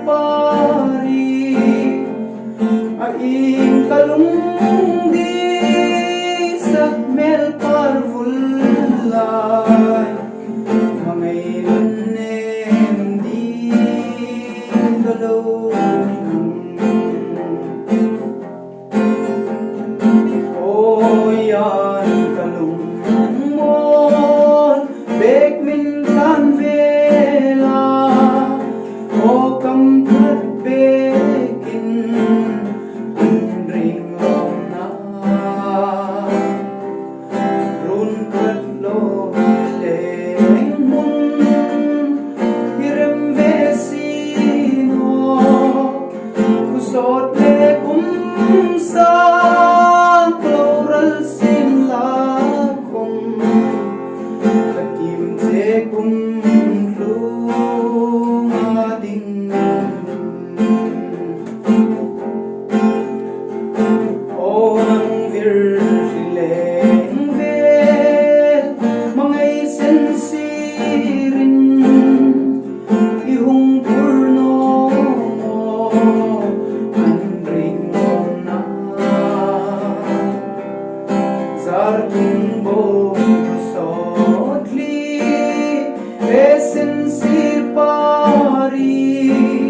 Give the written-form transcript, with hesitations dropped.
pari aing kalungdi sa mel parvulay mangailan di dalaw o yan kalungmon bek min kan vela o kampat bekin ring om na run katlo leng mun hirem vesino kusot le kumsa floral sin lakum kakim te kum Sartumbo sodli esen si pari